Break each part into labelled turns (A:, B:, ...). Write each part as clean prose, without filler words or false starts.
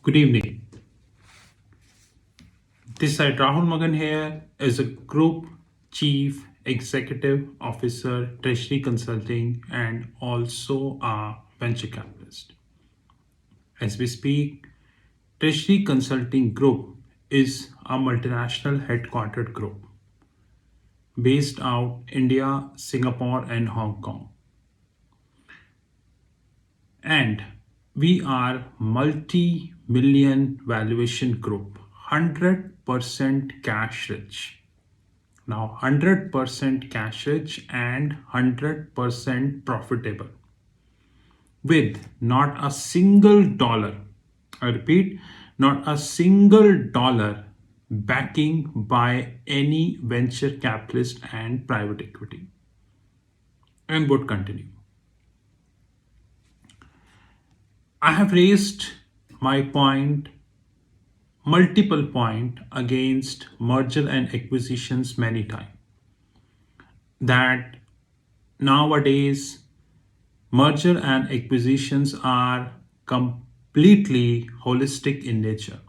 A: Good evening. This side Rahul Magan here is a Group Chief Executive Officer, Treasury Consulting, and also a venture capitalist. As we speak, Treasury Consulting Group is a multinational headquartered group based out India, Singapore, and Hong Kong. And we are multi-million valuation group, 100% cash rich. Now 100% cash rich and 100% profitable with not a single dollar. I repeat, not a single dollar backing by any venture capitalist and private equity. And would continue. I have raised my point, multiple point against merger and acquisitions many times. That nowadays merger and acquisitions are completely holistic in nature.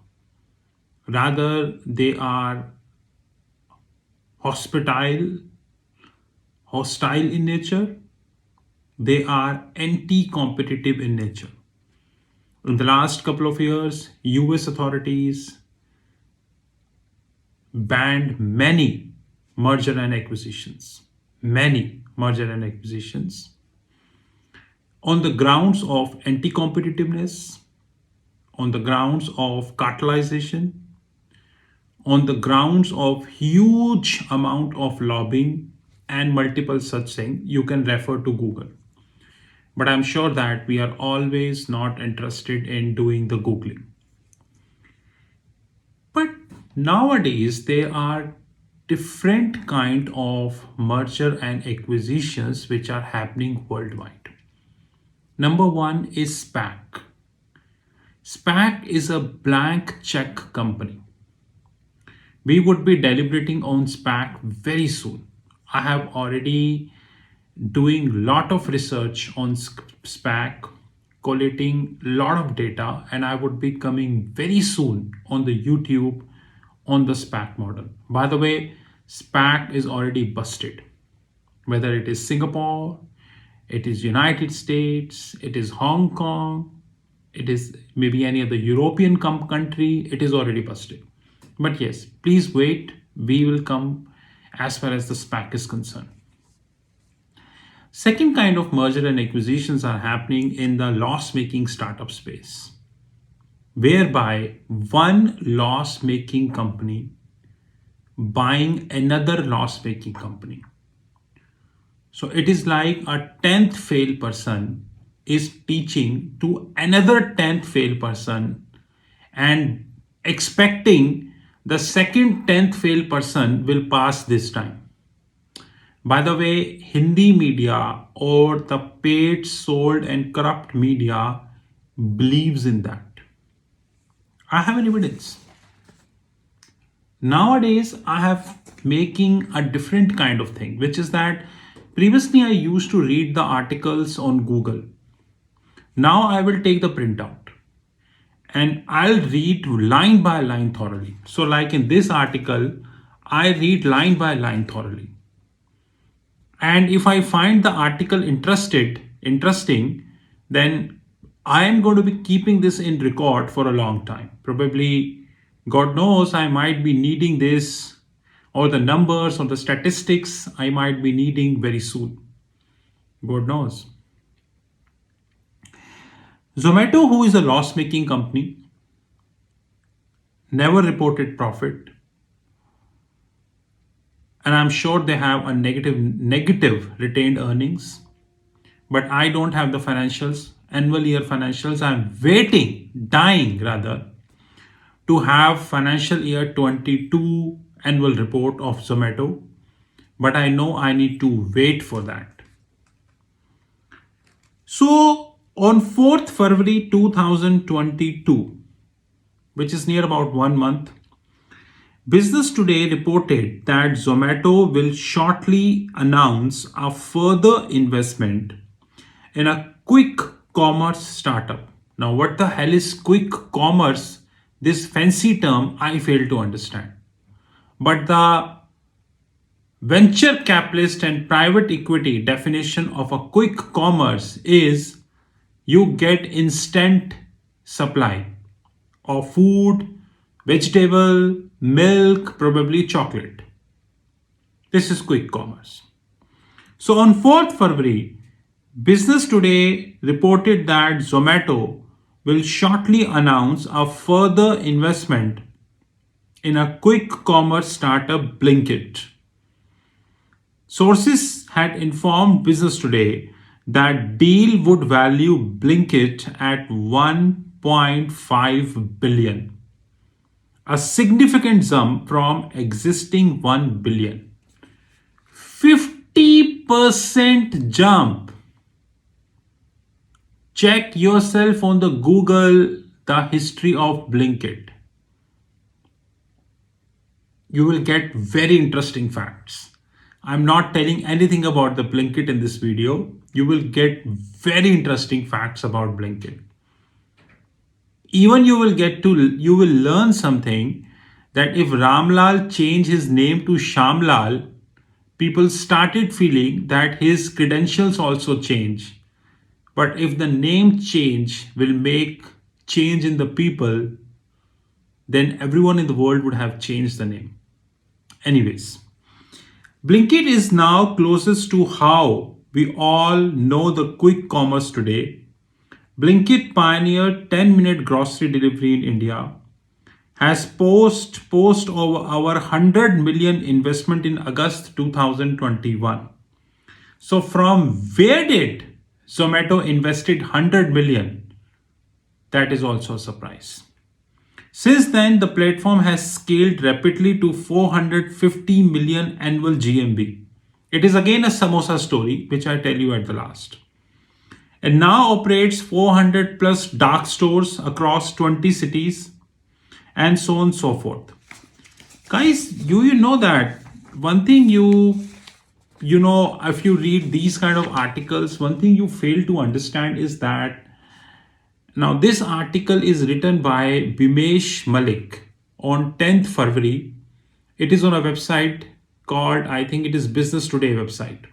A: Rather, they are hostile in nature. They are anti-competitive in nature. In the last couple of years, US authorities banned many merger and acquisitions. Many merger and acquisitions on the grounds of anti-competitiveness, on the grounds of cartelization, on the grounds of huge amount of lobbying and multiple such things. You can refer to Google. But I'm sure that we are always not interested in doing the Googling. But nowadays there are different kind of merger and acquisitions which are happening worldwide. Number one is SPAC. SPAC is a blank check company. We would be deliberating on SPAC very soon. I have already doing lot of research on SPAC, collating lot of data, and I would be coming very soon on the YouTube on the SPAC model. By the way, SPAC is already busted. Whether it is Singapore, it is United States, it is Hong Kong, it is maybe any other European country, it is already busted. But yes, please wait. We will come as far as the SPAC is concerned. Second kind of merger and acquisitions are happening in the loss-making startup space, whereby one loss-making company buying another loss-making company. So it is like a 10th failed person is teaching to another 10th failed person and expecting the second 10th failed person will pass this time. By the way, Hindi media or the paid, sold and corrupt media believes in that. I have an evidence. Nowadays, I have making a different kind of thing, which is that previously I used to read the articles on Google. Now I will take the printout and I'll read line by line thoroughly. So like in this article, I read line by line thoroughly. And if I find the article interesting, then I am going to be keeping this in record for a long time. Probably, God knows, I might be needing this or the numbers or the statistics I might be needing very soon. God knows. Zomato, who is a loss-making company, never reported profit. And I'm sure they have a negative retained earnings, but I don't have the financials, annual year financials. I'm dying rather, to have financial year 22 annual report of Zomato, but I know I need to wait for that. So on 4th February 2022, which is near about 1 month, Business Today reported that Zomato will shortly announce a further investment in a quick commerce startup Now, what the hell is quick commerce? This fancy term I fail to understand. But the venture capitalist and private equity definition of a quick commerce is you get instant supply of food, vegetable, milk, probably chocolate. This is quick commerce. So on 4th February, Business Today reported that Zomato will shortly announce a further investment in a quick commerce startup Blinkit. Sources had informed Business Today that deal would value Blinkit at 1.5 billion, a significant jump from existing 1 billion. 50% jump. Check yourself on the Google the history of Blinkit. You will get very interesting facts. I'm not telling anything about the Blinkit in this video. You will get very interesting facts about Blinkit. Even you will learn something that if Ramlal changed his name to Shamlal, people started feeling that his credentials also change. But if the name change will make change in the people, then everyone in the world would have changed the name. Anyways, Blinkit is now closest to how we all know the quick commerce today. Blinkit pioneered 10-minute grocery delivery in India, has post over our 100 million investment in August 2021. So from where did Zomato invested 100 million? That is also a surprise. Since then, the platform has scaled rapidly to 450 million annual GMV. It is again a samosa story, which I tell you at the last. And now operates 400 plus dark stores across 20 cities and so on and so forth. Guys, you know that one thing you know, if you read these kind of articles, one thing you fail to understand is that now this article is written by Bimesh Malik on 10th February. It is on a website called, I think it is Business Today website.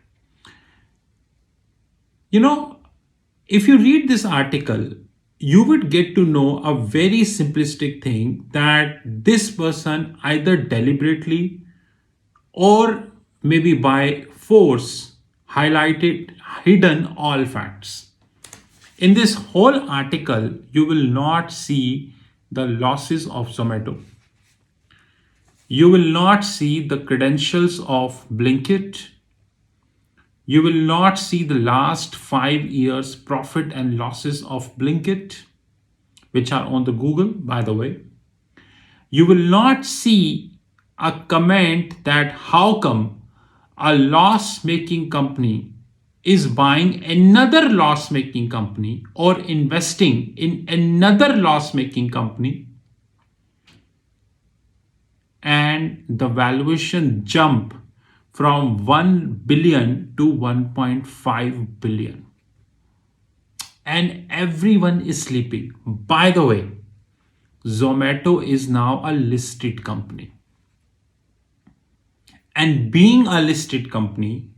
A: You know, if you read this article, you would get to know a very simplistic thing that this person either deliberately or maybe by force highlighted hidden all facts. In this whole article, you will not see the losses of Zomato. You will not see the credentials of Blinkit. You will not see the last 5 years profit and losses of Blinkit, which are on the Google, by the way. You will not see a comment that how come a loss-making company is buying another loss-making company or investing in another loss-making company and the valuation jump from 1 billion to 1.5 billion. And everyone is sleeping. By the way, Zomato is now a listed company. And being a listed company,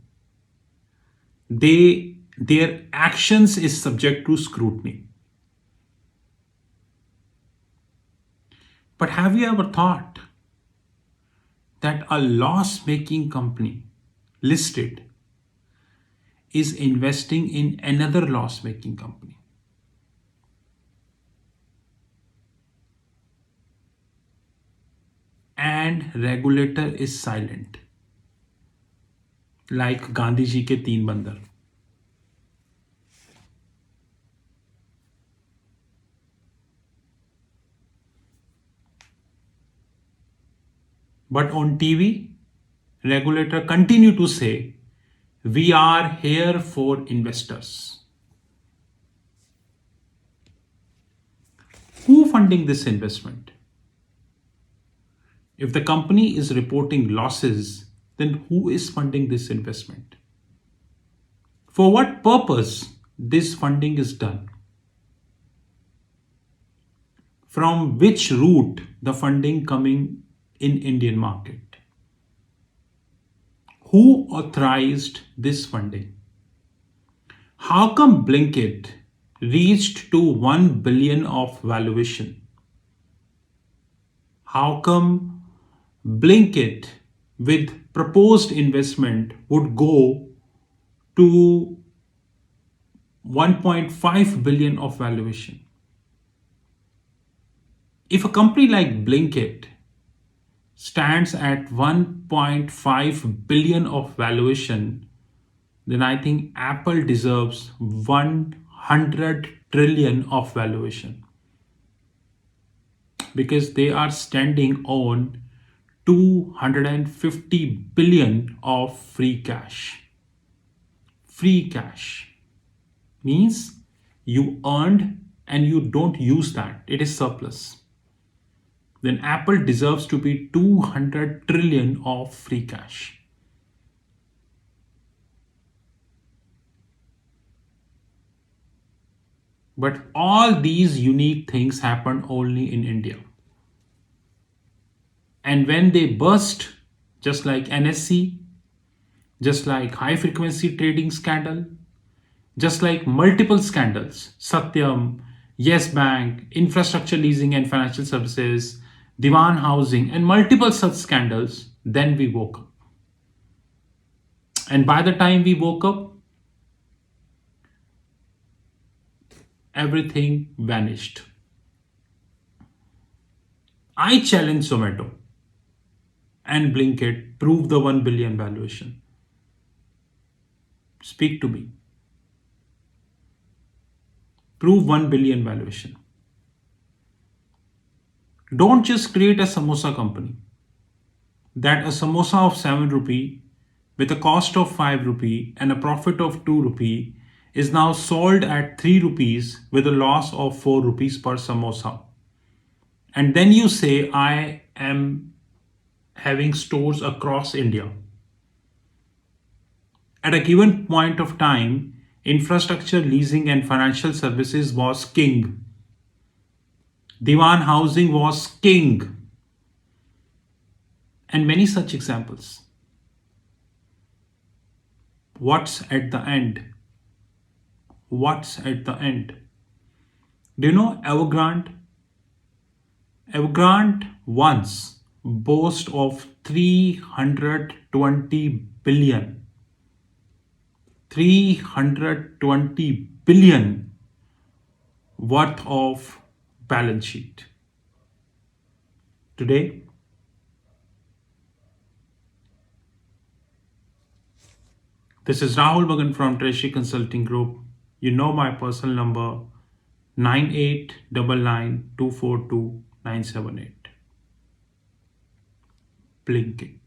A: their actions is subject to scrutiny. But have you ever thought that a loss-making company listed is investing in another loss-making company? And regulator is silent, like Gandhi ji ke teen bandar. But on TV, regulator continue to say, we are here for investors. Who funding this investment? If the company is reporting losses, then who is funding this investment? For what purpose this funding is done? from which route the funding coming in Indian market? Who authorized this funding? How come Blinkit reached to 1 billion of valuation? How come Blinkit with proposed investment would go to 1.5 billion of valuation? If a company like Blinkit stands at 1.5 billion of valuation, then I think Apple deserves 100 trillion of valuation, because they are standing on 250 billion of free cash. Free cash means you earned and you don't use that, it is surplus. Then Apple deserves to be 200 trillion of free cash. But all these unique things happen only in India. And when they burst, just like NSC, just like high frequency trading scandal, just like multiple scandals, Satyam, Yes Bank, infrastructure leasing and financial services, Diwan housing, and multiple such scandals, then we woke up. And by the time we woke up, everything vanished. I challenge Zomato and Blinkit, prove the 1 billion valuation. Speak to me. Prove 1 billion valuation. Don't just create a samosa company. That a samosa of 7 rupee with a cost of 5 rupee and a profit of 2 rupee is now sold at 3 rupees with a loss of 4 rupees per samosa. And then you say, I am having stores across India. At a given point of time, infrastructure leasing and financial services was king. Diwan housing was king. And many such examples. What's at the end? What's at the end? Do you know Evergrande? Evergrande once boast of 320 billion. 320 billion worth of balance sheet. Today, this is Rahul Bagan from Treasury Consulting Group. You know my personal number 9899242978. Blinkit.